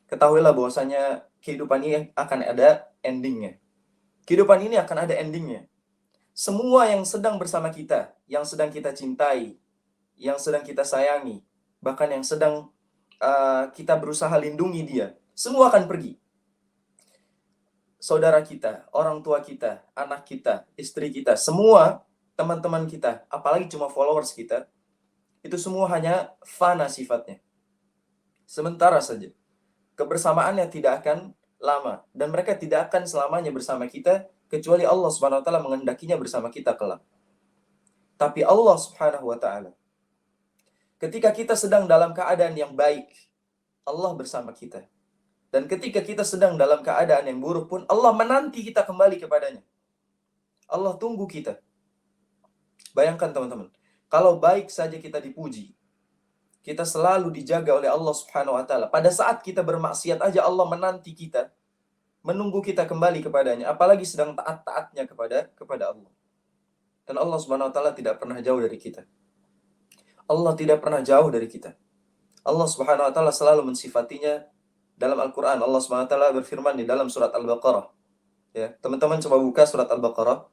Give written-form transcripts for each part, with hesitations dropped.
ketahuilah bahwasanya kehidupan ini akan ada endingnya. Kehidupan ini akan ada endingnya. Semua yang sedang bersama kita, yang sedang kita cintai, yang sedang kita sayangi, bahkan yang sedang kita berusaha lindungi dia, semua akan pergi. Saudara kita, orang tua kita, anak kita, istri kita, semua teman-teman kita, apalagi cuma followers kita, itu semua hanya fana sifatnya. Sementara saja. Kebersamaannya tidak akan lama. Dan mereka tidak akan selamanya bersama kita, kecuali Allah Subhanahu wa ta'ala menghendakinya bersama kita kelak. Tapi Allah Subhanahu wa ta'ala, ketika kita sedang dalam keadaan yang baik, Allah bersama kita. Dan ketika kita sedang dalam keadaan yang buruk pun, Allah menanti kita kembali kepadanya. Allah tunggu kita. Bayangkan teman-teman, kalau baik saja kita dipuji, kita selalu dijaga oleh Allah Subhanahu wa ta'ala. Pada saat kita bermaksiat aja Allah menanti kita, menunggu kita kembali kepadanya, apalagi sedang taat-taatnya kepada Allah. Dan Allah Subhanahu wa ta'ala tidak pernah jauh dari kita. Allah tidak pernah jauh dari kita. Allah Subhanahu wa ta'ala selalu mensifatinya dalam Al-Qur'an. Allah Subhanahu wa ta'ala berfirman di dalam surat Al-Baqarah. Ya, teman-teman coba buka surat Al-Baqarah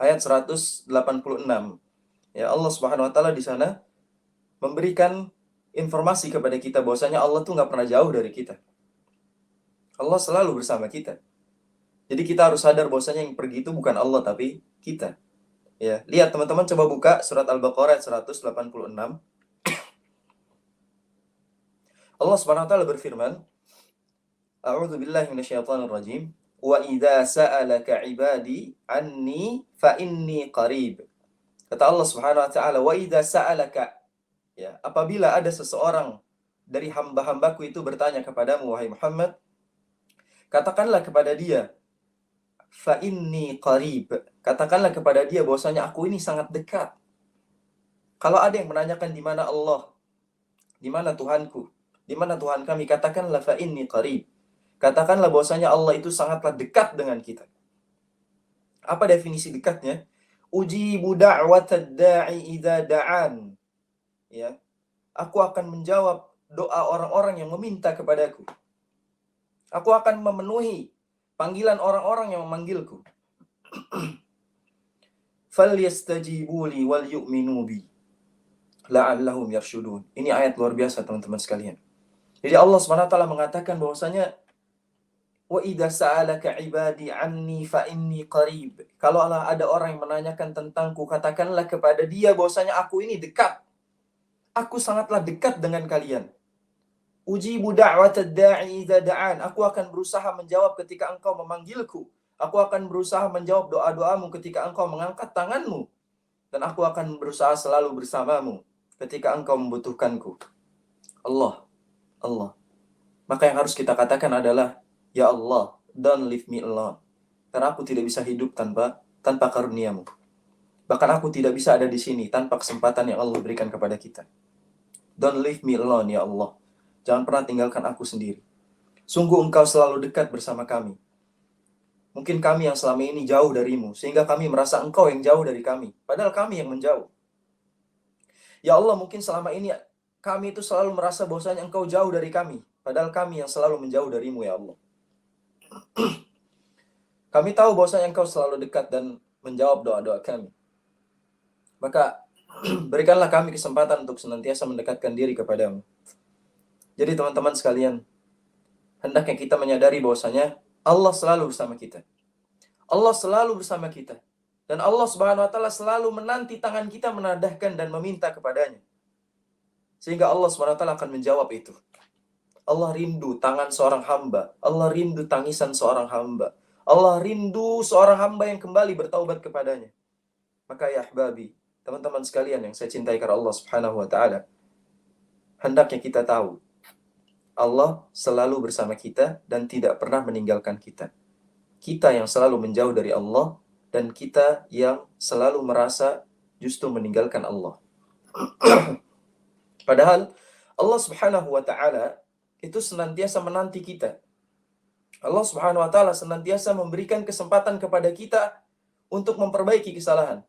ayat 186. Ya, Allah Subhanahu wa ta'ala di sana memberikan informasi kepada kita bahwasanya Allah tuh nggak pernah jauh dari kita. Allah selalu bersama kita. Jadi kita harus sadar bahwasanya yang pergi itu bukan Allah tapi kita. Ya, lihat teman-teman coba buka surat Al-Baqarah ayat 186. Allah Subhanahu wa ta'ala berfirman, A'udzu billahi minasyaitonir rajim. Wa idza sa'alaka 'ibadi anni fa inni qarib. Kata Allah Subhanahu wa ta'ala, wa idza sa'alaka, ya, apabila ada seseorang dari hamba-hambaku itu bertanya kepadamu wahai Muhammad, katakanlah kepada dia, fa inni qarib. Katakanlah kepada dia bahwasanya aku ini sangat dekat. Kalau ada yang menanyakan di mana Allah, di mana Tuhanku, di mana Tuhan kami, katakanlah fa inni qarib. Katakanlah bahwasanya Allah itu sangatlah dekat dengan kita. Apa definisi dekatnya? Ujibu da'watad da'i idza da'an. Ya. Aku akan menjawab doa orang-orang yang meminta kepadaku. Aku akan memenuhi panggilan orang-orang yang memanggilku. Falyastajibu li wal yu'minu bi la'allahum yarshudun. Ini ayat luar biasa teman-teman sekalian. Jadi Allah Subhanahu wa ta'ala mengatakan bahwasanya wa idza sa'alaka 'ibadi 'anni fa inni qarib. Kalau ada orang yang menanyakan tentangku, katakanlah kepada dia bahwasanya aku ini dekat. Aku sangatlah dekat dengan kalian. Ujibu da'watad da'i idza da'an. Aku akan berusaha menjawab ketika engkau memanggilku. Aku akan berusaha menjawab doa-doamu ketika engkau mengangkat tanganmu. Dan aku akan berusaha selalu bersamamu ketika engkau membutuhkanku. Allah. Maka yang harus kita katakan adalah, ya Allah, don't leave me alone. Karena aku tidak bisa hidup tanpa karuniamu. Bahkan aku tidak bisa ada di sini tanpa kesempatan yang Allah berikan kepada kita. Don't leave me alone, ya Allah. Jangan pernah tinggalkan aku sendiri. Sungguh engkau selalu dekat bersama kami. Mungkin kami yang selama ini jauh darimu, sehingga kami merasa engkau yang jauh dari kami. Padahal kami yang menjauh. Ya Allah, mungkin selama ini kami itu selalu merasa bahwasanya engkau jauh dari kami. Padahal kami yang selalu menjauh darimu, ya Allah. Kami tahu bahwasanya engkau selalu dekat dan menjawab doa-doa kami. Maka berikanlah kami kesempatan untuk senantiasa mendekatkan diri kepadamu. Jadi teman-teman sekalian, hendaknya kita menyadari bahwasanya Allah selalu bersama kita. Allah selalu bersama kita. Dan Allah Subhanahu wa ta'ala selalu menanti tangan kita menadahkan dan meminta kepadanya. Sehingga Allah Subhanahu wa ta'ala akan menjawab itu. Allah rindu tangan seorang hamba. Allah rindu tangisan seorang hamba. Allah rindu seorang hamba yang kembali bertaubat kepadanya. Maka ya ahbabi, teman-teman sekalian yang saya cintai karena Allah Subhanahu wa ta'ala, hendaknya kita tahu Allah selalu bersama kita dan tidak pernah meninggalkan kita. Kita yang selalu menjauh dari Allah dan kita yang selalu merasa justru meninggalkan Allah. Padahal Allah Subhanahu wa ta'ala itu senantiasa menanti kita. Allah Subhanahu wa ta'ala senantiasa memberikan kesempatan kepada kita untuk memperbaiki kesalahan.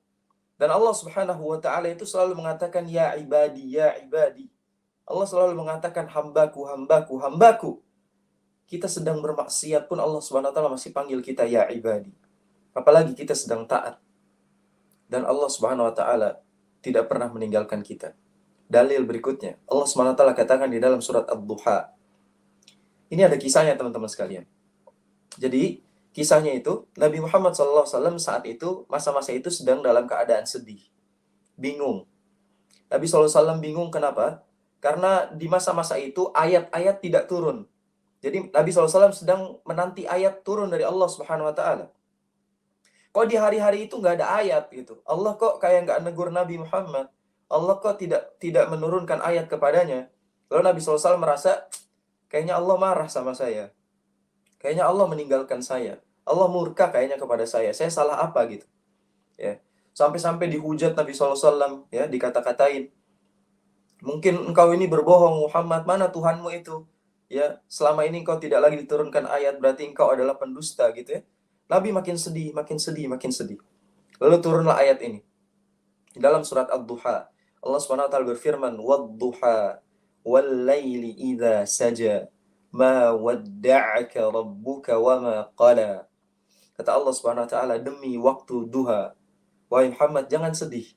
Dan Allah Subhanahu wa ta'ala itu selalu mengatakan ya ibadi, ya ibadi. Allah selalu mengatakan hambaku, hambaku, hambaku. Kita sedang bermaksiat pun Allah Subhanahu wa taala masih panggil kita ya ibadi. Apalagi kita sedang taat. Dan Allah Subhanahu wa taala tidak pernah meninggalkan kita. Dalil berikutnya, Allah Subhanahu wa taala katakan di dalam surat Ad-Duha. Ini ada kisahnya teman-teman sekalian. Jadi, kisahnya itu Nabi Muhammad SAW saat itu, masa-masa itu sedang dalam keadaan sedih. Bingung. Nabi SAW bingung kenapa? Karena di masa-masa itu ayat-ayat tidak turun. Jadi Nabi SAW sedang menanti ayat turun dari Allah Subhanahu wa taala. Kok di hari-hari itu nggak ada ayat gitu? Allah kok kayak nggak negur Nabi Muhammad? Allah kok tidak menurunkan ayat kepadanya? Lalu Nabi SAW merasa, kayaknya Allah marah sama saya. Kayaknya Allah meninggalkan saya. Allah murka kayaknya kepada saya. Saya salah apa gitu? Ya. Sampai-sampai dihujat Nabi SAW, ya, dikata-katain. Mungkin engkau ini berbohong, Muhammad, mana Tuhanmu itu? Ya, selama ini engkau tidak lagi diturunkan ayat, berarti engkau adalah pendusta gitu ya. Nabi makin sedih, makin sedih, makin sedih. Lalu turunlah ayat ini. Dalam surat Ad-Duha, Allah SWT berfirman, "Wad-duha wal-laili idza saja, ma wadda'aka rabbuka wa ma qala." Kata Allah SWT, demi waktu duha, wahai Muhammad, jangan sedih.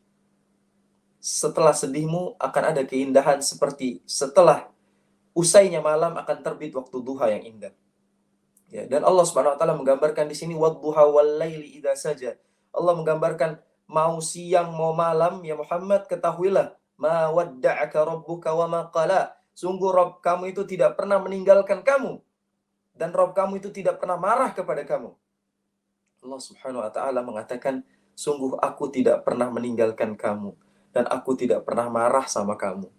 Setelah sedihmu akan ada keindahan seperti setelah usainya malam akan terbit waktu duha yang indah. Ya, dan Allah Subhanahu wa taala menggambarkan di sini wadduha wal-laili idza saja. Allah menggambarkan mau siang mau malam ya Muhammad, ketahuilah ma wadda'aka rabbuka wa ma qala. Sungguh Rabb kamu itu tidak pernah meninggalkan kamu dan Rabb kamu itu tidak pernah marah kepada kamu. Allah Subhanahu wa taala mengatakan, sungguh aku tidak pernah meninggalkan kamu dan aku tidak pernah marah sama kamu.